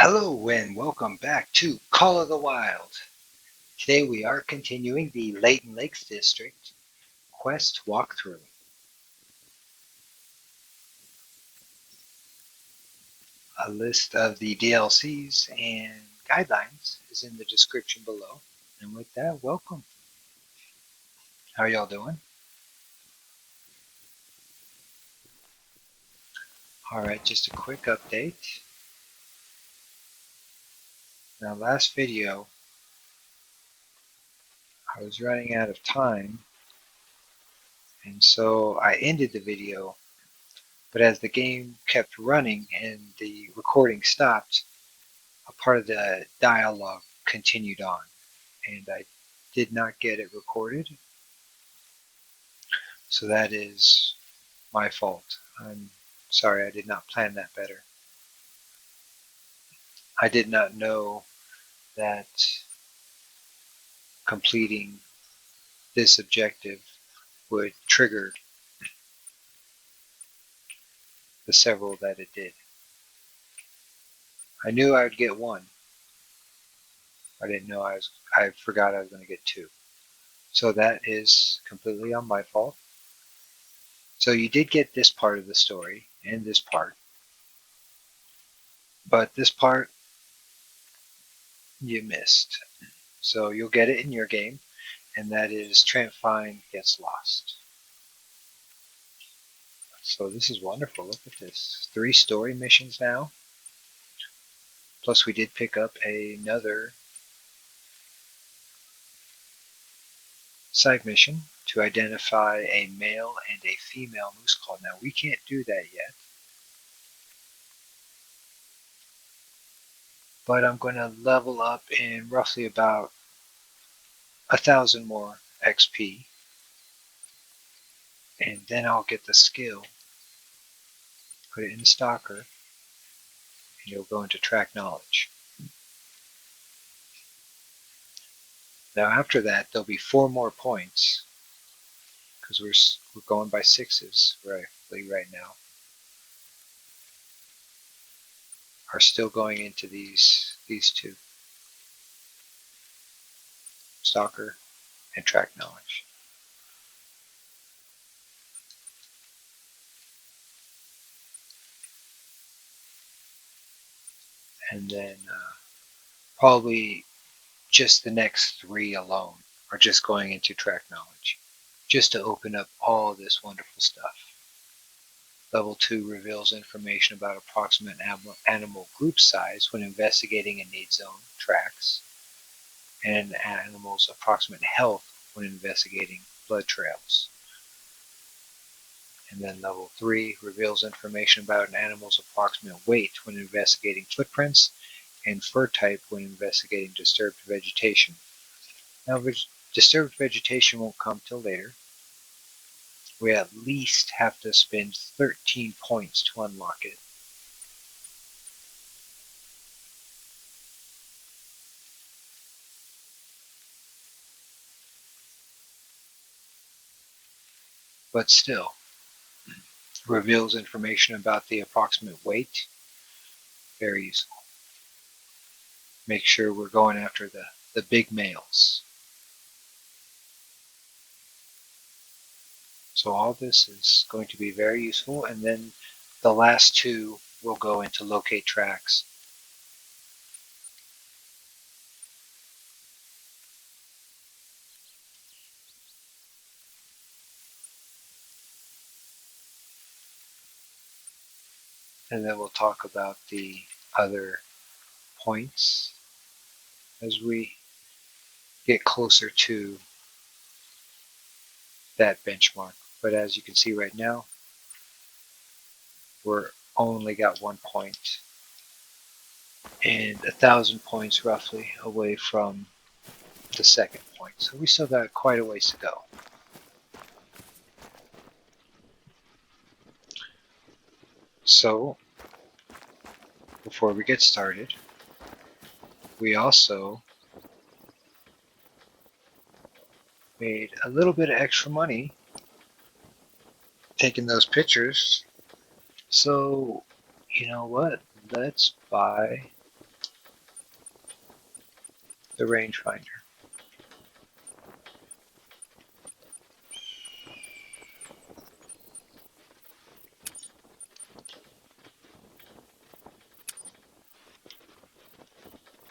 Hello and welcome back to Call of the Wild. Today we are continuing the Layton Lakes District quest walkthrough. A list of the DLCs and guidelines is in the description below. And with that, welcome. How are y'all doing? Alright, just a quick update. Now last video, I was running out of time, and so I ended the video, but as the game kept running and the recording stopped, a part of the dialogue continued on, and I did not get it recorded, so that is my fault. I'm sorry, I did not plan that better. I did not know that completing this objective would trigger the several that it did. I knew I would get one. I didn't know I forgot I was going to get two. So that is completely on my fault. So you did get this part of the story and this part. But this part you missed. So you'll get it in your game, and that is Trent Fine Gets Lost. So this is wonderful. Look at this. 3 story missions now. Plus we did pick up another side mission to identify a male and a female moose call. Now we can't do that yet, but I'm going to level up in roughly about 1,000 more XP, and then I'll get the skill, put it in Stalker, and you'll go into Track Knowledge. Now after that, there'll be 4 more points, because we're going by 6s right now. Are still going into these 2, Stalker and Track Knowledge. And then probably just the next 3 alone are just going into Track Knowledge, just to open up all this wonderful stuff. Level 2 reveals information about approximate animal group size when investigating in need zone tracks, and an animal's approximate health when investigating blood trails. And then level 3 reveals information about an animal's approximate weight when investigating footprints, and fur type when investigating disturbed vegetation. Now, disturbed vegetation won't come till later. We at least have to spend 13 points to unlock it. But still, reveals information about the approximate weight. Very useful. Make sure we're going after the big males. So all this is going to be very useful, and then the last 2 will go into locate tracks. And then we'll talk about the other points as we get closer to that benchmark. But as you can see right now, we're only got 1 point and 1,000 points roughly away from the second point. So we still got quite a ways to go. So before we get started, we also made a little bit of extra money taking those pictures. So you know what? Let's buy the rangefinder.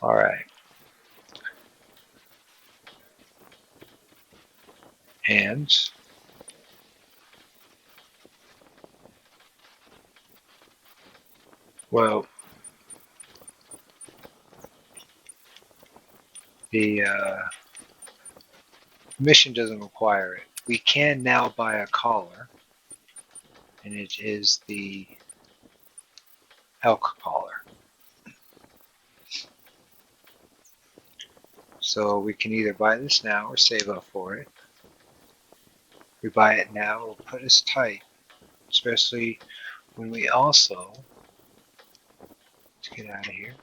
All right. And well, the mission doesn't require it. We can now buy a collar, and it is the elk collar. So we can either buy this now or save up for it. If we buy it now, it'll put us tight, especially when we also, let's get out of here.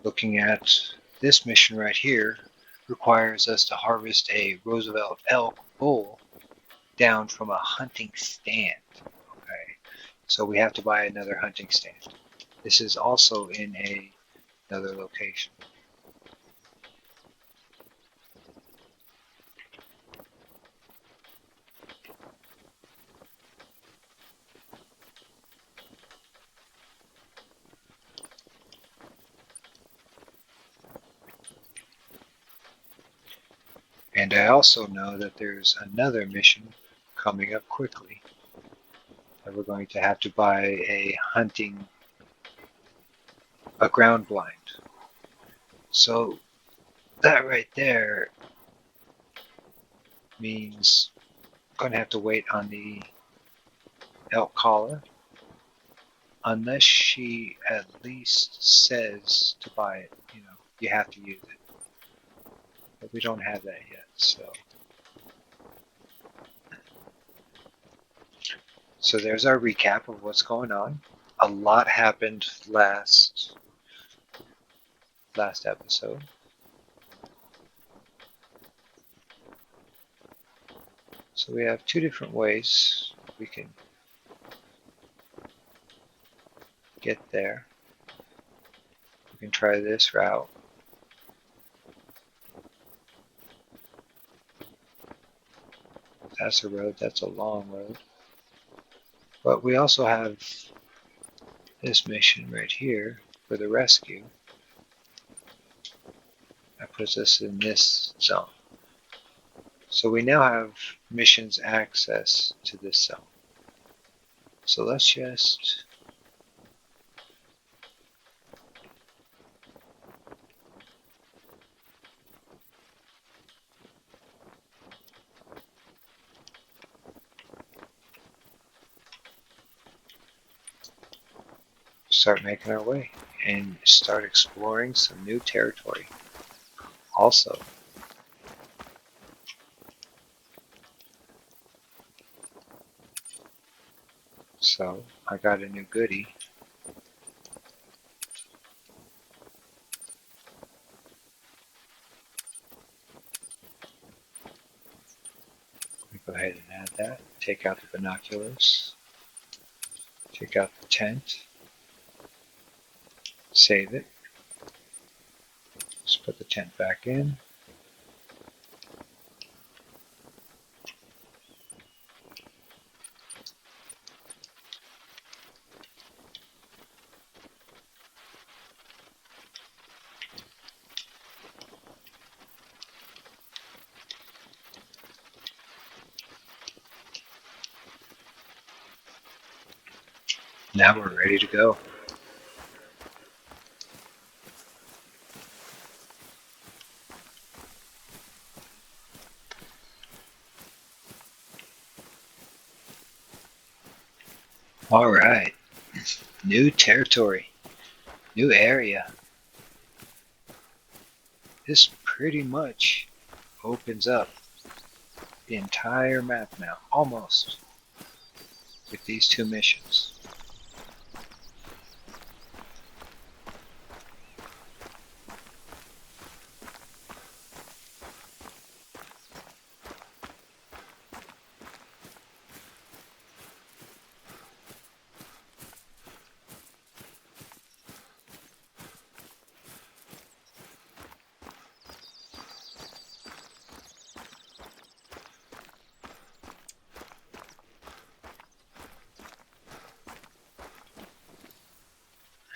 Looking at this mission right here requires us to harvest a Roosevelt elk bull down from a hunting stand. Okay, so we have to buy another hunting stand. This is also in another location. And I also know that there's another mission coming up quickly that we're going to have to buy a ground blind. So that right there means I'm going to have to wait on the elk collar unless she at least says to buy it. You have to use it. But we don't have that yet, so there's our recap of what's going on. A lot happened last episode. So we have two different ways we can get there. We can try this route. That's a road, that's a long road. But we also have this mission right here for the rescue. That puts us in this zone. So we now have missions access to this zone. So let's just start making our way and start exploring some new territory. Also, so I got a new goodie. Let me go ahead and add that. Take out the binoculars. Take out the tent. Save it. Let's put the tent back in. Now we're ready to go. All right. New territory. New area. This pretty much opens up the entire map now, almost, with these two missions.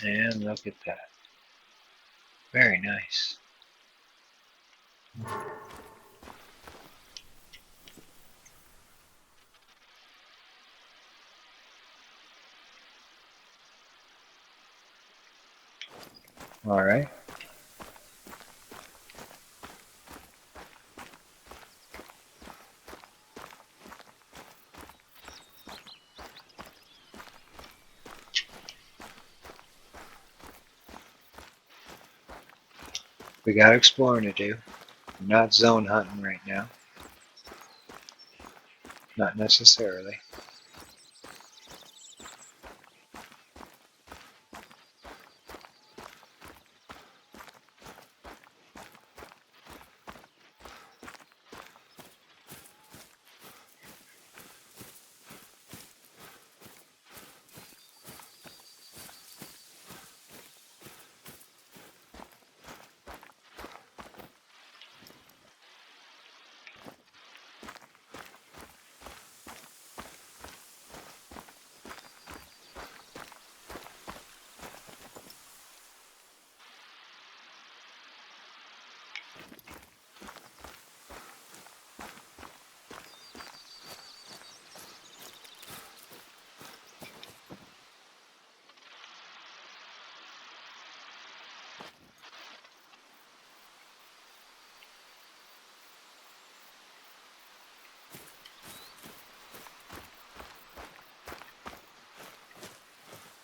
And look at that. Very nice. All right. We got exploring to do. We're not zone hunting right now. Not necessarily.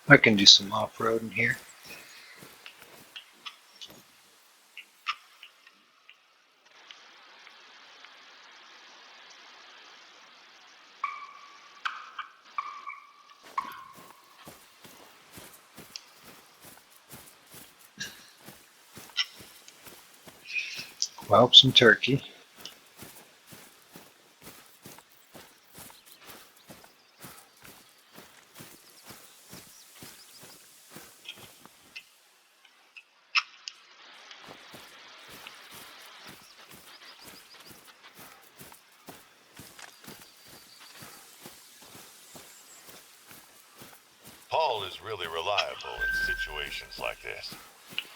I can do some off-roading here. Well, some turkey. Paul is really reliable in situations like this.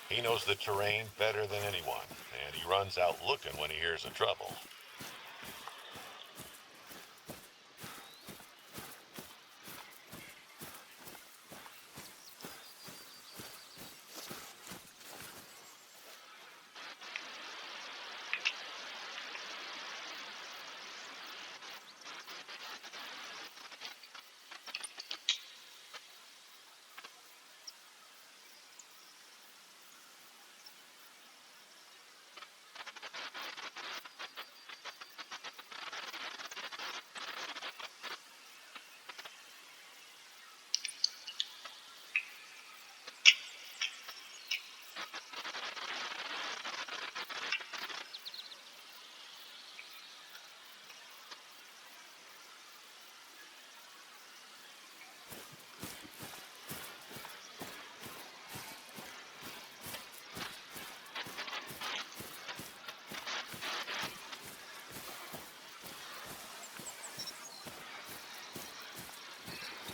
He knows the terrain better than anyone, and he runs out looking when he hears of trouble.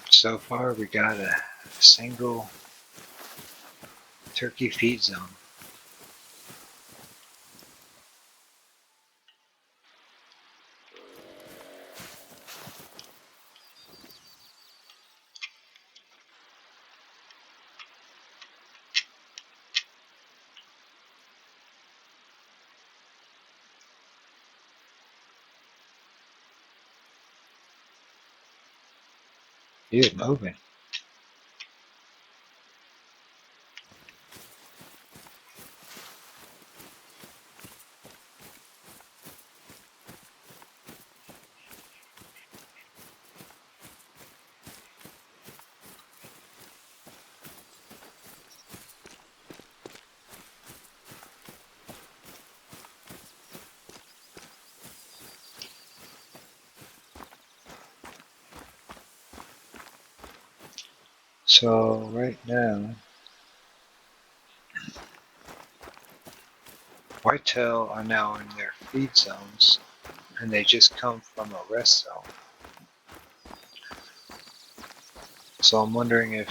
So far, we got a single turkey feed zone. Dude, moving. So right now, whitetail are now in their feed zones, and they just come from a rest zone. So I'm wondering if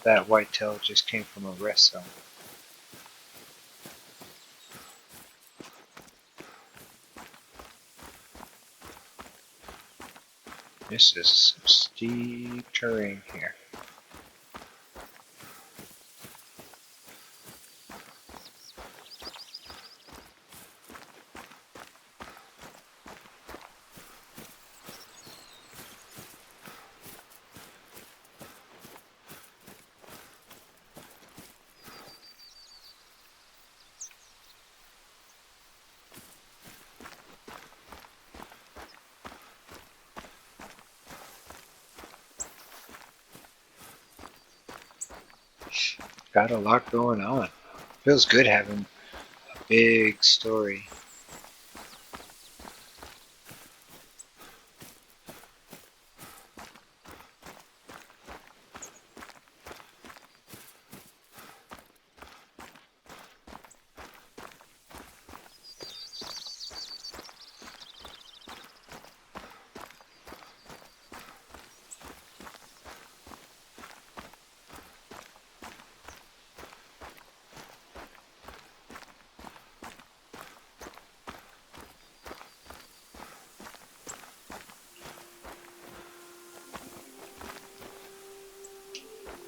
that whitetail just came from a rest zone. This is some steep terrain here. Got a lot going on. Feels good having a big story.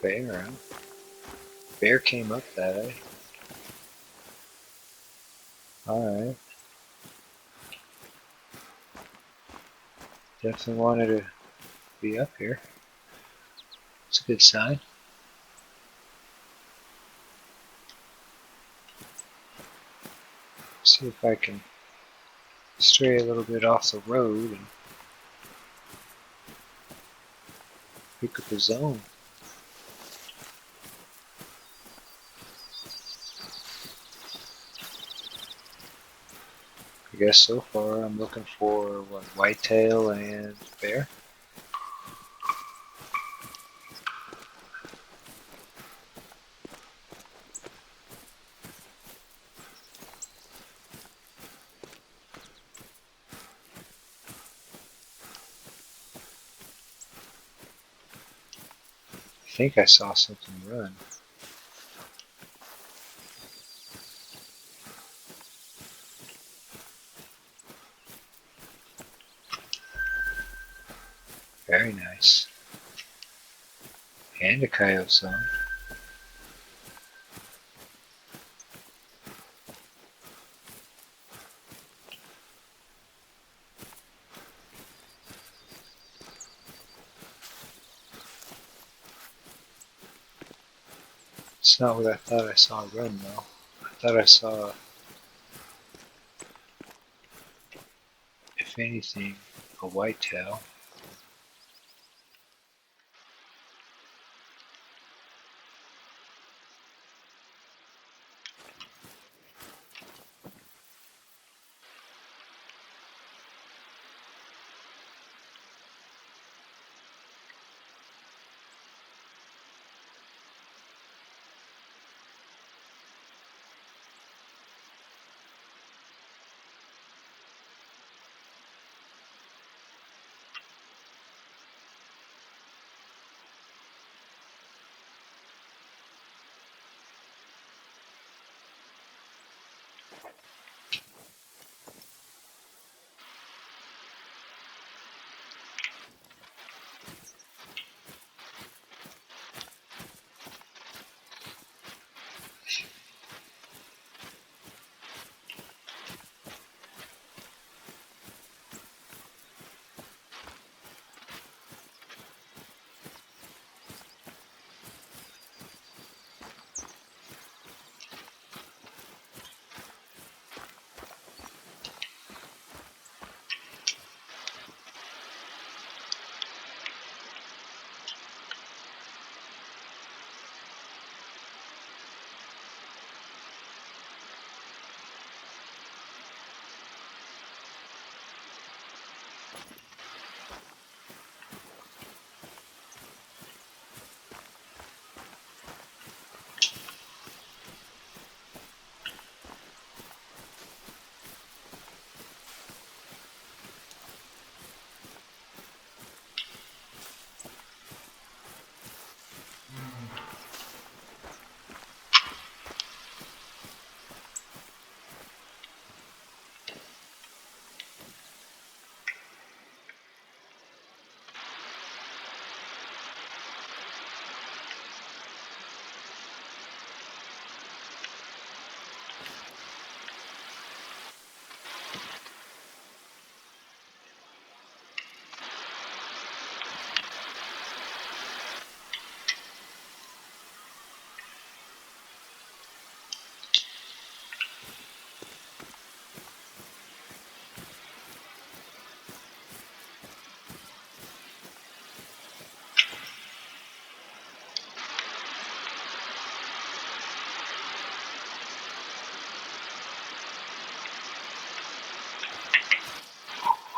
Bear, huh? Bear came up that way. Alright. Definitely wanted to be up here. It's a good sign. See if I can stray a little bit off the road and pick up a zone. I guess so far I'm looking for what, whitetail and bear. I think I saw something run. Very nice. And a coyote zone. It's not what I thought I saw run though. I thought I saw, if anything, a whitetail.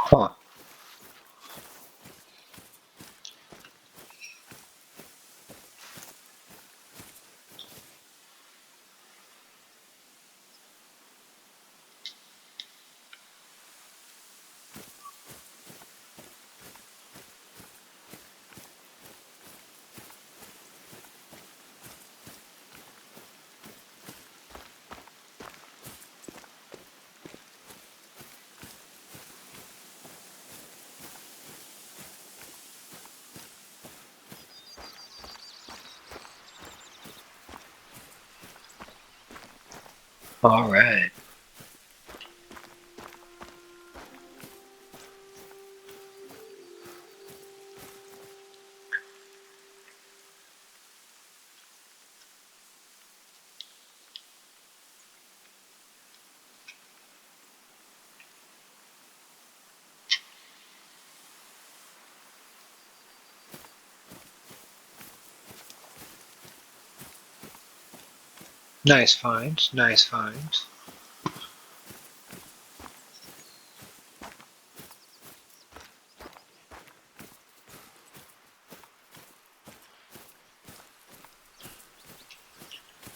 Huh. All right. Nice finds. Nice finds.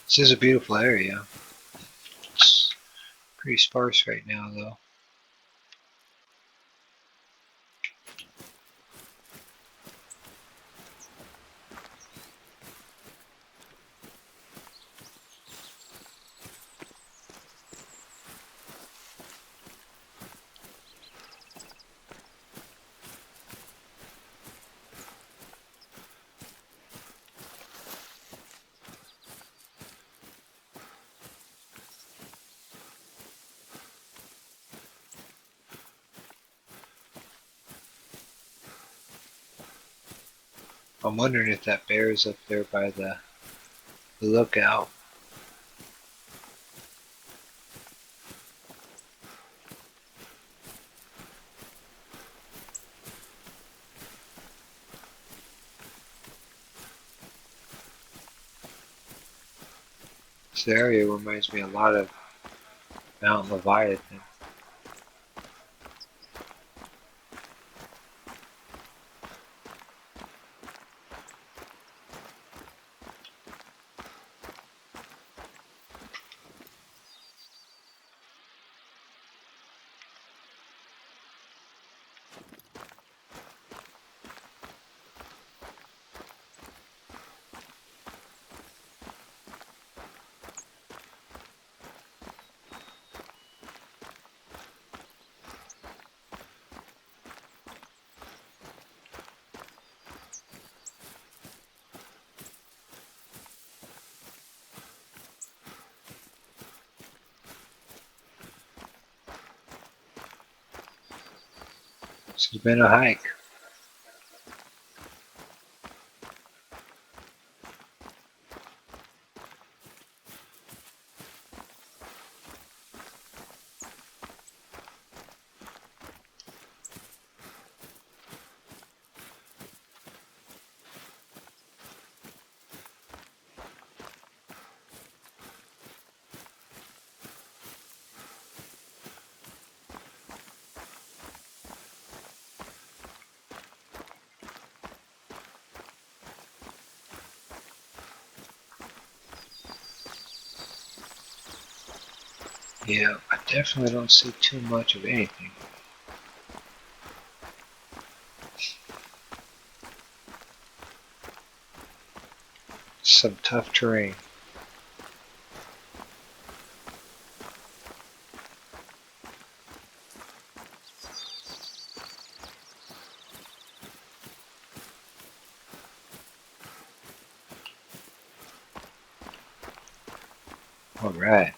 This is a beautiful area. It's pretty sparse right now, though. I'm wondering if that bear is up there by the lookout. This area reminds me a lot of Mount Leviathan. This has been a hike. Yeah, I definitely don't see too much of anything. Some tough terrain. All right.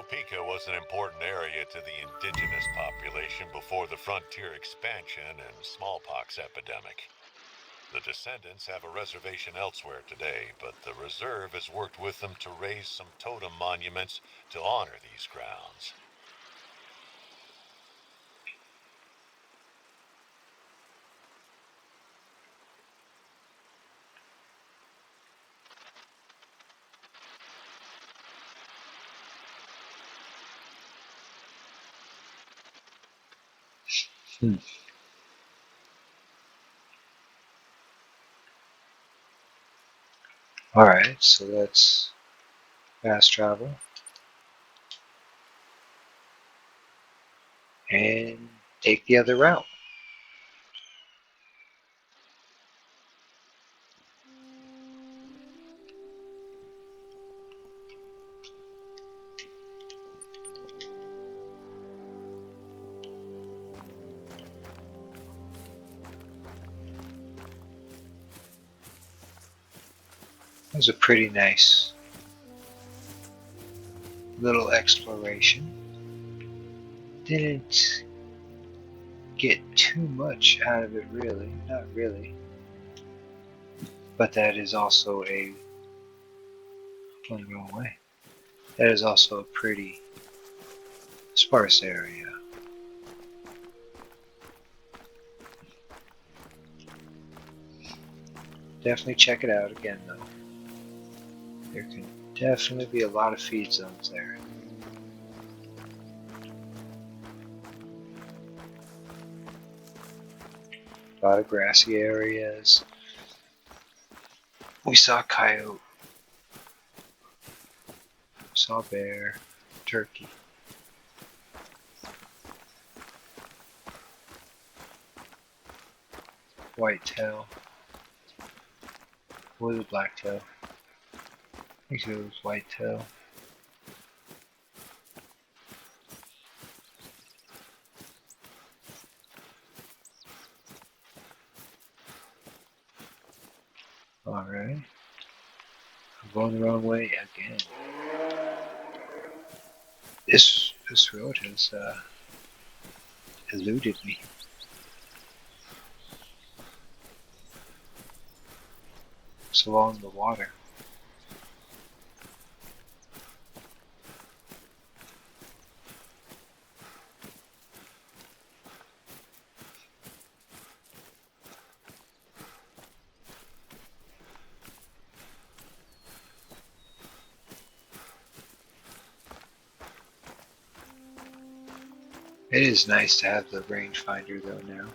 Topeka was an important area to the indigenous population before the frontier expansion and smallpox epidemic. The descendants have a reservation elsewhere today, but the reserve has worked with them to raise some totem monuments to honor these grounds. Hmm. Alright, so let's fast travel and take the other route. It was a pretty nice little exploration. Didn't get too much out of it really, not really. But that is also going the wrong way. That is also a pretty sparse area. Definitely check it out again though. There can definitely be a lot of feed zones there. A lot of grassy areas. We saw coyote, saw bear, turkey. Whitetail. Was it blacktail? I think it was whitetail. Alright. I'm going the wrong way again. This road has eluded me. It's along the water. It is nice to have the rangefinder though now.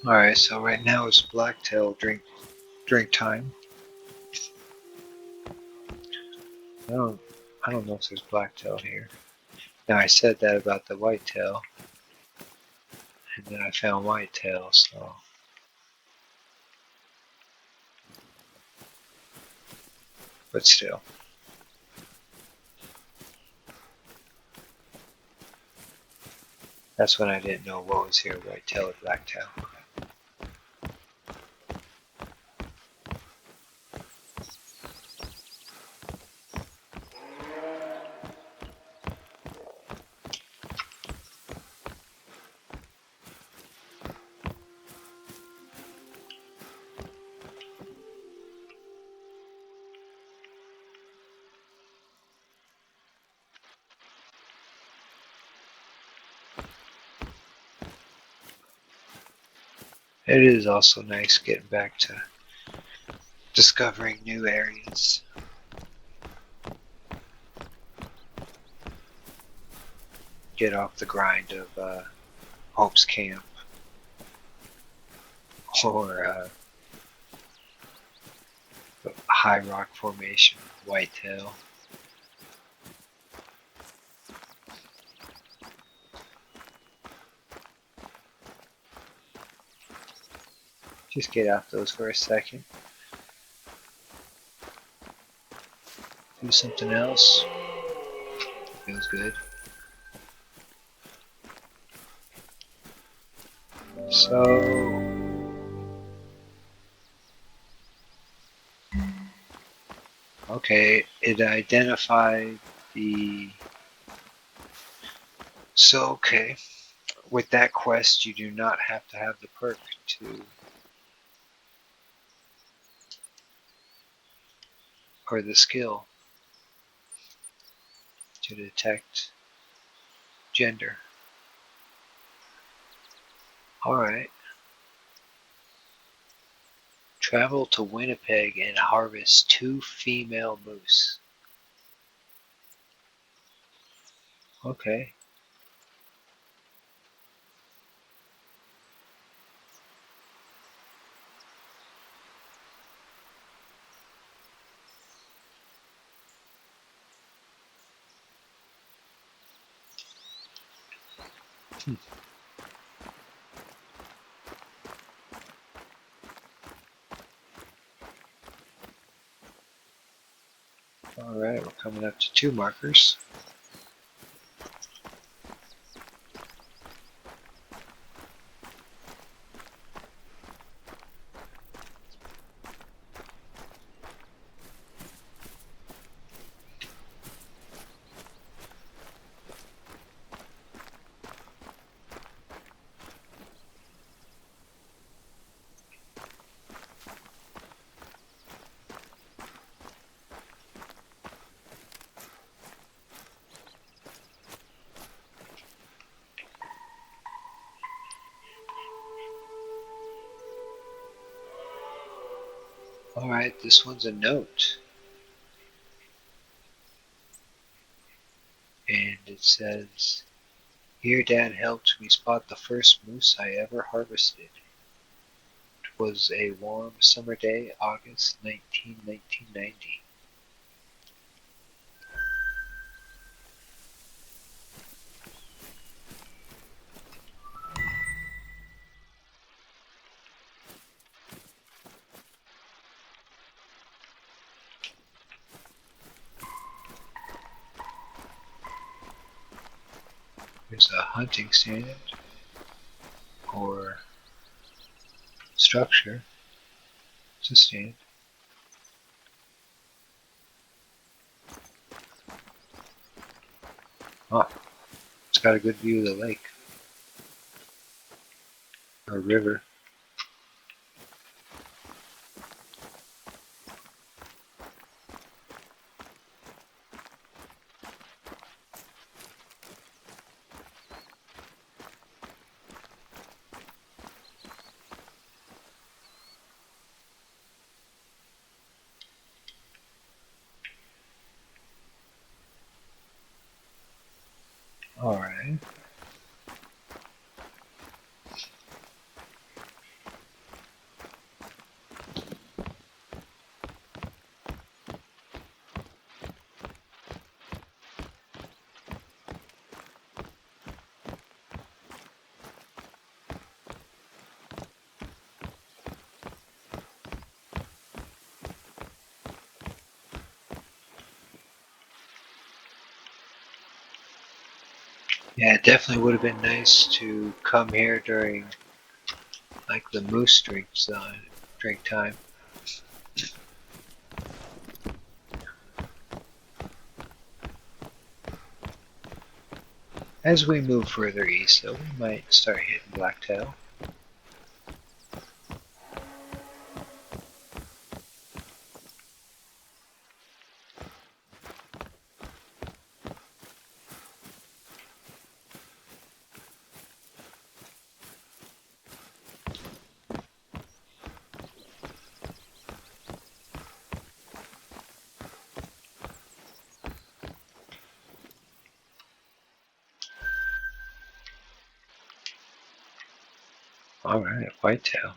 Alright, so right now it's blacktail drink time. I don't I don't know if there's blacktail here. Now I said that about the whitetail, and then I found whitetail, so but still. That's when I didn't know what was here, whitetail or blacktail. It is also nice getting back to discovering new areas. Get off the grind of Hope's Camp or High Rock Formation, Whitetail. Just get off those for a second. Do something else. Feels good. So, okay, it identified the. So, okay, with that quest, you do not have to have the perk to, or the skill to detect gender. Alright. Travel to Winnipeg and harvest 2 female moose. Okay. Hmm. Alright, we're coming up to 2 markers. Alright, this one's a note. And it says, "Here Dad helped me spot the first moose I ever harvested. It was a warm summer day, August 19, 1990. There's a hunting stand or structure. It's a stand. Oh, it's got a good view of the lake or river. Alright. Yeah, it definitely would have been nice to come here during like the moose drink time. As we move further east, though, we might start hitting blacktail. Alright, whitetail.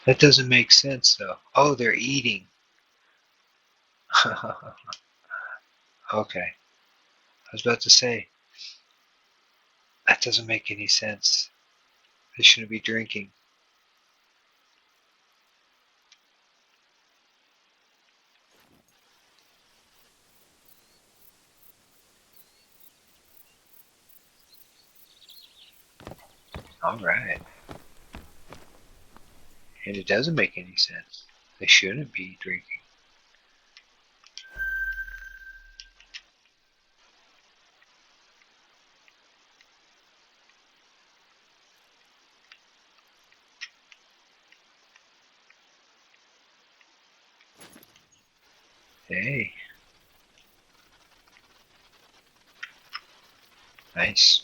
That doesn't make sense though. Oh, they're eating. Okay. I was about to say, that doesn't make any sense. They shouldn't be drinking. Alright. And it doesn't make any sense. They shouldn't be drinking. Hey, nice.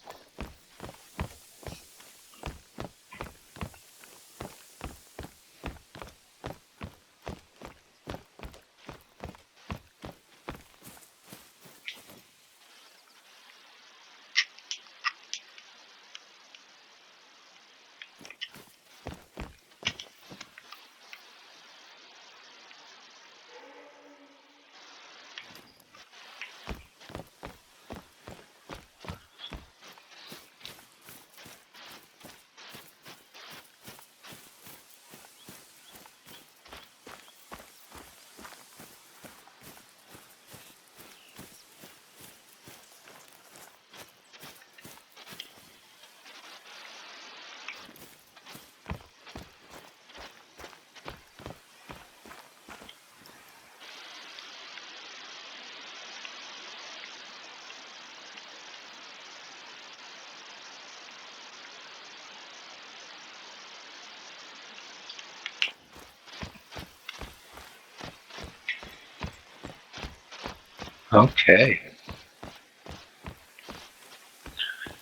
Okay.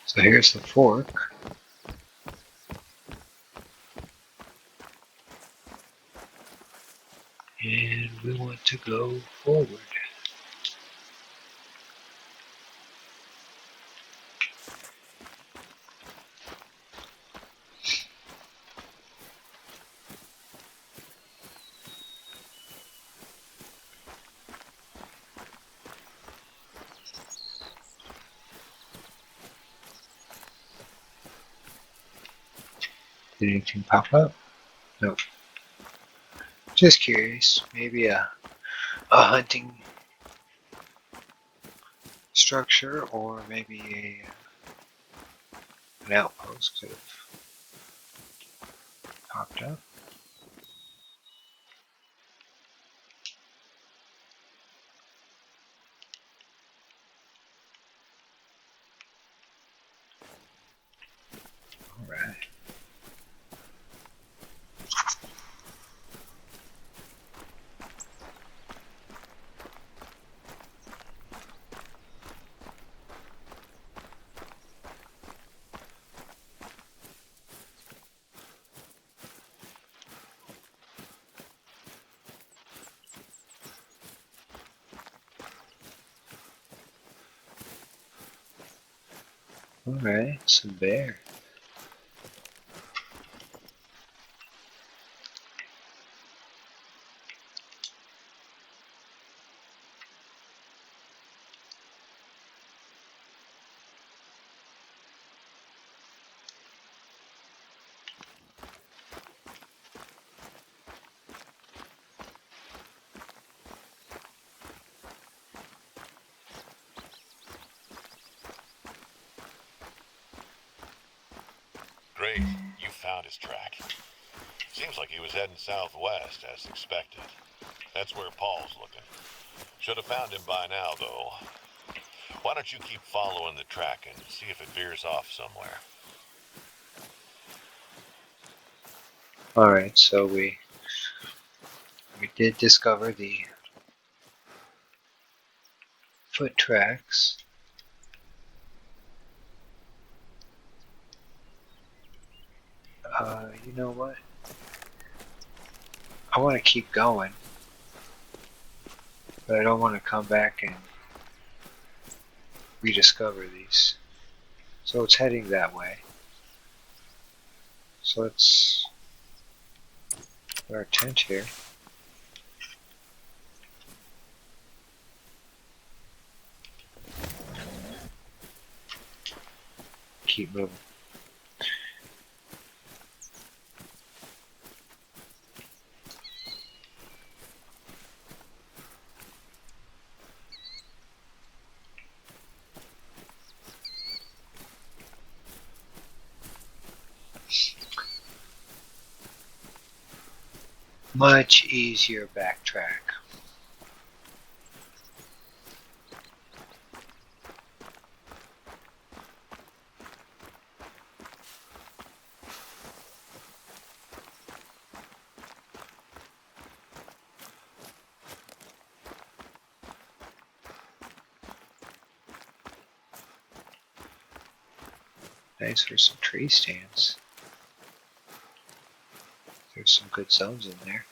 So here's the fork. And we want to go forward. Did anything pop up? Nope. Just curious. Maybe a hunting structure or maybe an outpost could have popped up. Alright. Alright, some bear. Great, you found his track. Seems like he was heading southwest, as expected. That's where Paul's looking. Should have found him by now, though. Why don't you keep following the track and see if it veers off somewhere? Alright, so we did discover the foot tracks. You know what? I want to keep going, but I don't want to come back and rediscover these. So it's heading that way. So let's our tent here. Keep moving. Much easier backtrack. Nice for some tree stands. There's some good zones in there.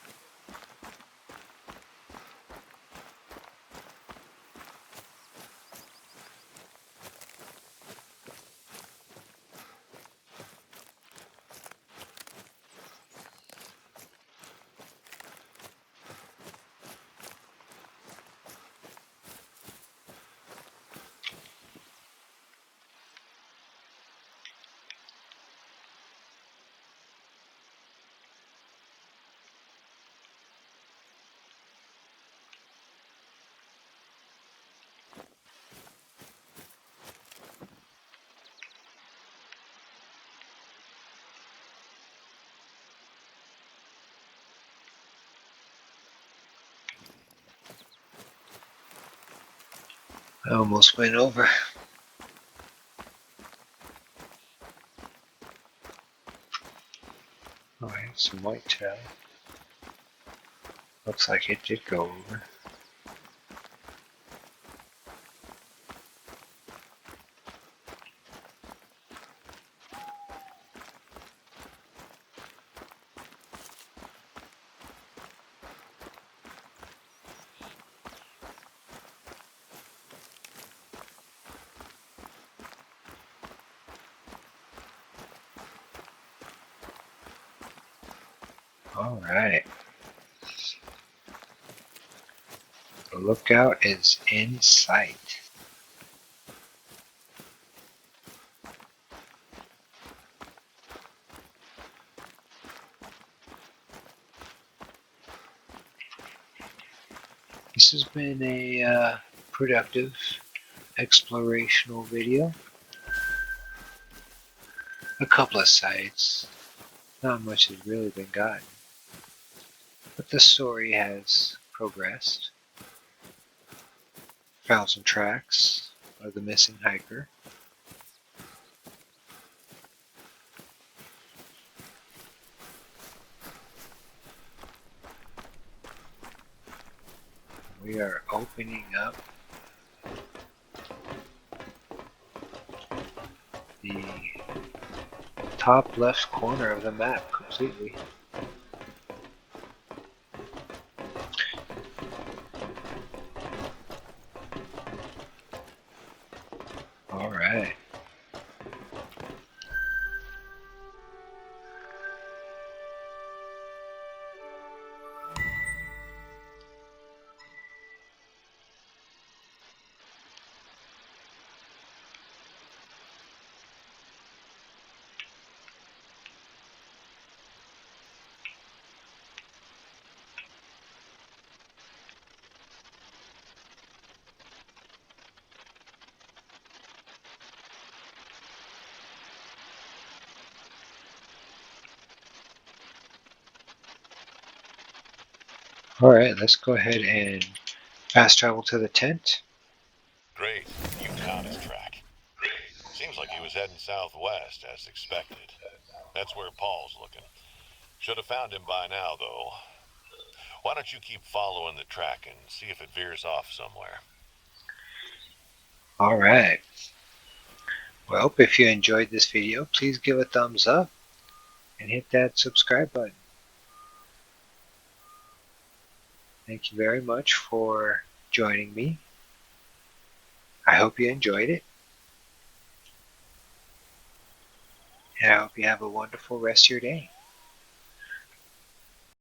I almost went over. Alright, some whitetail. Looks like it did go over. Alright. The lookout is in sight. This has been a productive explorational video. A couple of sites. Not much has really been gotten. But the story has progressed. Found some tracks of the missing hiker. We are opening up the top left corner of the map completely. Alright. Alright, let's go ahead and fast travel to the tent. Great, you found his track. Seems like he was heading southwest, as expected. That's where Paul's looking. Should have found him by now, though. Why don't you keep following the track and see if it veers off somewhere? Alright. Well, if you enjoyed this video, please give a thumbs up and hit that subscribe button. Thank you very much for joining me. I hope you enjoyed it. And I hope you have a wonderful rest of your day.